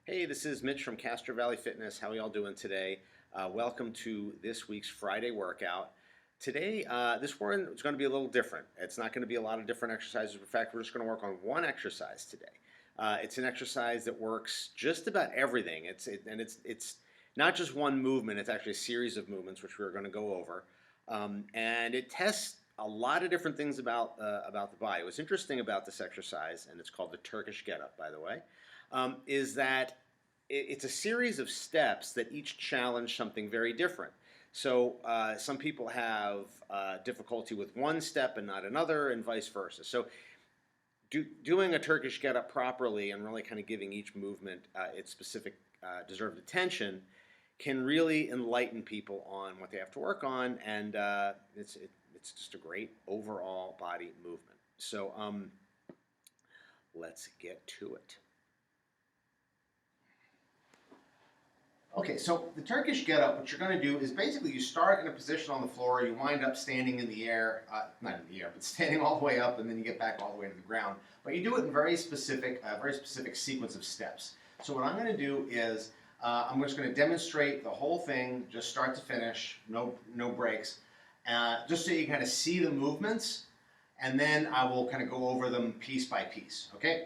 Hey, this is Mitch from Castro Valley Fitness. How are y'all doing today? Welcome to this week's Friday workout. Today, this one is going to be a little different. It's not going to be a lot of different exercises. In fact, we're just going to work on one exercise today. It's an exercise that works just about everything. It's not just one movement. It's actually a series of movements, which we're going to go over, and it tests a lot of different things about the body. What's interesting about this exercise, and it's called the Turkish Get-Up, by the way, is that it's a series of steps that each challenge something very different. So some people have difficulty with one step and not another, and vice versa. So doing a Turkish Get-Up properly and really kind of giving each movement its specific deserved attention can really enlighten people on what they have to work on, and it's just a great overall body movement. So let's get to it. Okay, so the Turkish Get-Up, what you're going to do is basically you start in a position on the floor, you wind up standing in the air, not in the air, but standing all the way up, and then you get back all the way to the ground. But you do it in very specific sequence of steps. So what I'm going to do is I'm just going to demonstrate the whole thing, just start to finish, no breaks, just so you kind of see the movements, and then I will kind of go over them piece by piece. Okay.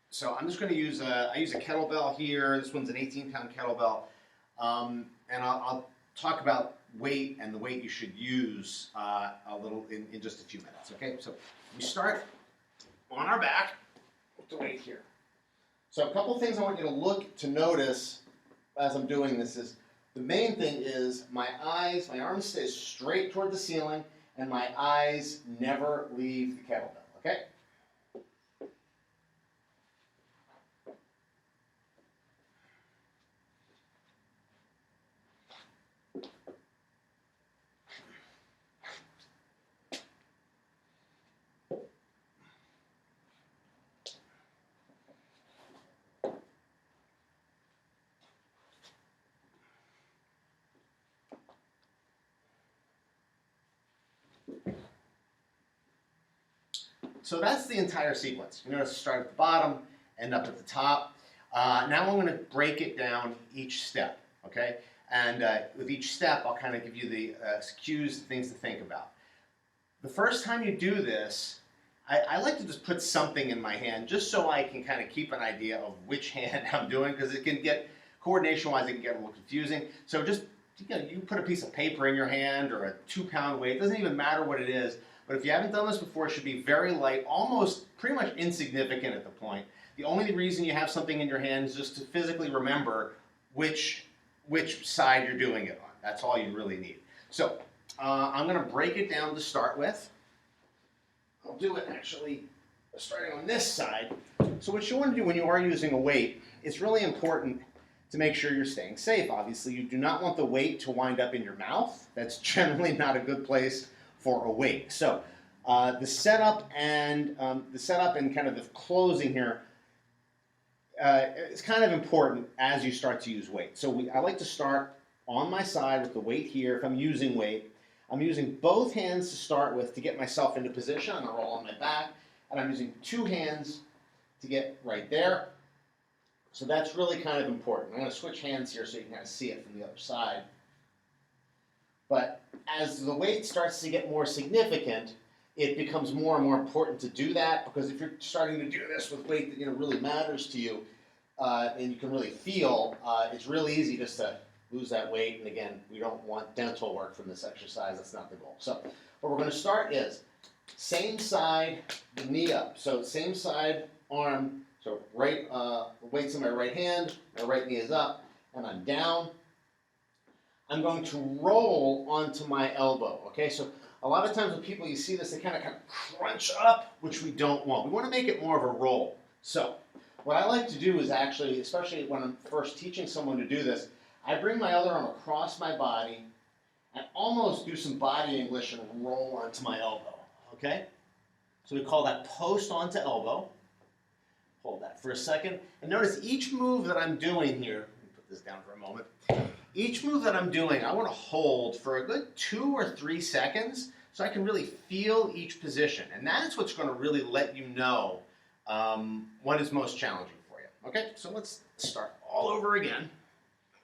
So I'm just going to use I use a kettlebell here. This one's an 18-pound kettlebell, and I'll talk about weight and the weight you should use a little in just a few minutes. Okay, so we start on our back with the weight here. So a couple things I want you to notice as I'm doing this is the main thing is my arms stay straight toward the ceiling, and my eyes never leave the kettlebell. Okay. So that's the entire sequence. You're going to start at the bottom, end up at the top. Now I'm going to break it down each step, okay? And with each step, I'll kind of give you the cues, things to think about. The first time you do this, I like to just put something in my hand just so I can kind of keep an idea of which hand I'm doing, because it can get, coordination-wise, it can get a little confusing. So just, you put a piece of paper in your hand or a 2-pound weight. It doesn't even matter what it is. But if you haven't done this before, it should be very light, almost pretty much insignificant at the point. The only reason you have something in your hand is just to physically remember which side you're doing it on. That's all you really need. So I'm going to break it down to start with. I'll do it actually starting on this side. So what you want to do when you are using a weight, it's really important to make sure you're staying safe. Obviously, you do not want the weight to wind up in your mouth. That's generally not a good place for a weight. So the setup and kind of the closing here is kind of important as you start to use weight. So I like to start on my side with the weight here. If I'm using weight, I'm using both hands to start with to get myself into position. I'm going to roll on my back, and I'm using 2 hands to get right there. So that's really kind of important. I'm going to switch hands here so you can kind of see it from the other side. But as the weight starts to get more significant, it becomes more and more important to do that, because if you're starting to do this with weight that really matters to you, and you can really feel, it's really easy just to lose that weight. And again, we don't want dental work from this exercise. That's not the goal. So what we're going to start is same side, the knee up. So same side, arm. So weight's in my right hand, my right knee is up, and I'm down. I'm going to roll onto my elbow, okay? So a lot of times when people, you see this, they kind of crunch up, which we don't want. We want to make it more of a roll. So what I like to do is actually, especially when I'm first teaching someone to do this, I bring my other arm across my body and almost do some body English and roll onto my elbow, okay? So we call that post onto elbow. Hold that for a second. And notice each move that I'm doing here, let me put this down for a moment. Each move that I'm doing, I want to hold for a good 2 or 3 seconds so I can really feel each position. And that's what's going to really let you know what is most challenging for you. Okay, so let's start all over again.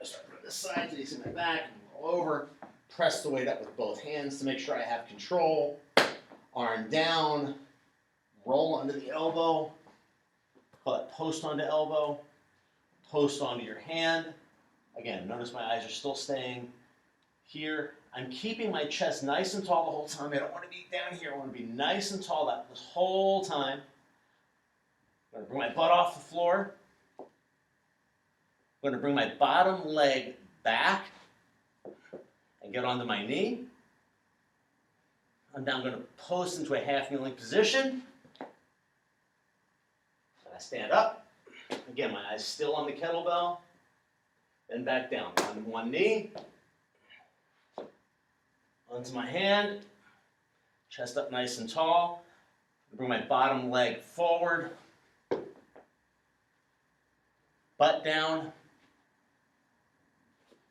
I'll start from this side, facing my back, and roll over. Press the weight up with both hands to make sure I have control. Arm down, roll under the elbow. Call it post onto elbow, post onto your hand. Again, notice my eyes are still staying here. I'm keeping my chest nice and tall the whole time. I don't want to be down here. I want to be nice and tall this whole time. I'm going to bring my butt off the floor. I'm going to bring my bottom leg back and get onto my knee. And now I'm going to post into a half kneeling position. I stand up. Again, my eyes still on the kettlebell. Then back down. On one knee. Onto my hand. Chest up nice and tall. Bring my bottom leg forward. Butt down.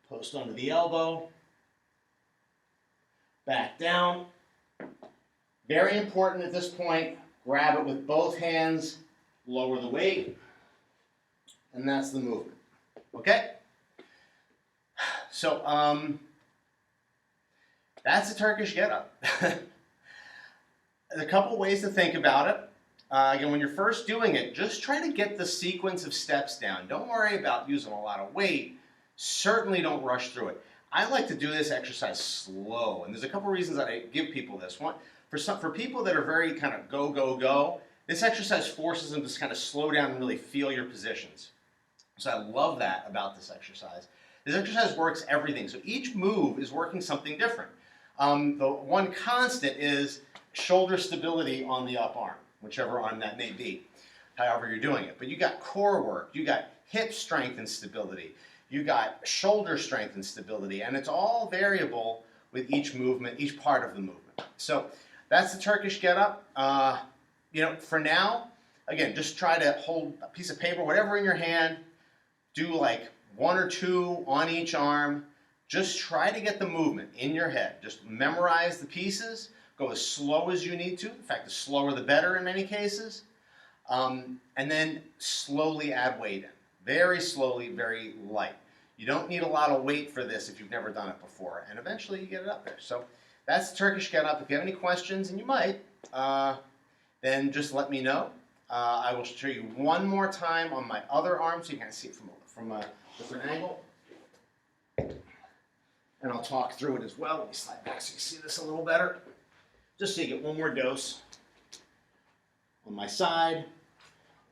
Post onto the elbow. Back down. Very important at this point. Grab it with both hands. Lower the weight, and that's the movement. Okay? So, that's a Turkish get-up. There's a couple ways to think about it. Again, when you're first doing it, just try to get the sequence of steps down. Don't worry about using a lot of weight. Certainly don't rush through it. I like to do this exercise slow, and there's a couple reasons that I give people this. One, for people that are very kind of go, go, go, this exercise forces them to kind of slow down and really feel your positions. So I love that about this exercise. This exercise works everything. So each move is working something different. The one constant is shoulder stability on the up arm, whichever arm that may be, however you're doing it. But you got core work, you got hip strength and stability, you got shoulder strength and stability, and it's all variable with each movement, each part of the movement. So that's the Turkish get-up. For now, again, just try to hold a piece of paper, whatever in your hand, do like 1 or 2 on each arm. Just try to get the movement in your head. Just memorize the pieces, go as slow as you need to. In fact, the slower the better in many cases. And then slowly add weight in. Very slowly, very light. You don't need a lot of weight for this if you've never done it before. And eventually you get it up there. So that's the Turkish get-up. If you have any questions, and you might, then just let me know. I will show you one more time on my other arm so you can see it from a different angle. And I'll talk through it as well. Let me slide back so you see this a little better. Just so you get one more dose. On my side,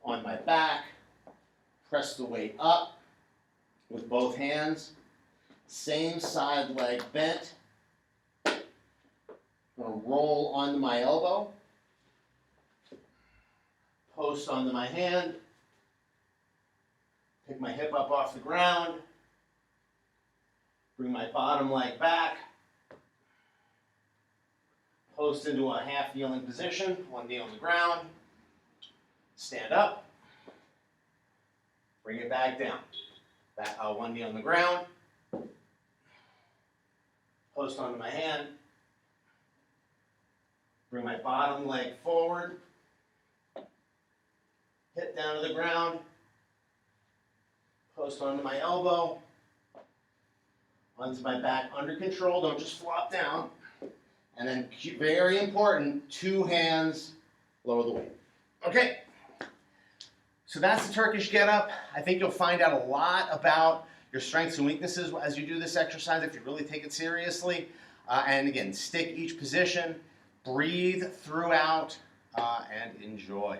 on my back, press the weight up with both hands. Same side leg bent. I'm going to roll onto my elbow. Post onto my hand, pick my hip up off the ground, bring my bottom leg back, post into a half kneeling position, one knee on the ground, stand up, bring it back down, one knee on the ground, post onto my hand, bring my bottom leg forward, hip down to the ground, post onto my elbow, onto my back under control, don't just flop down. And then, very important, 2 hands, lower the weight. Okay, so that's the Turkish get-up. I think you'll find out a lot about your strengths and weaknesses as you do this exercise if you really take it seriously. And again, stick each position, breathe throughout, and enjoy.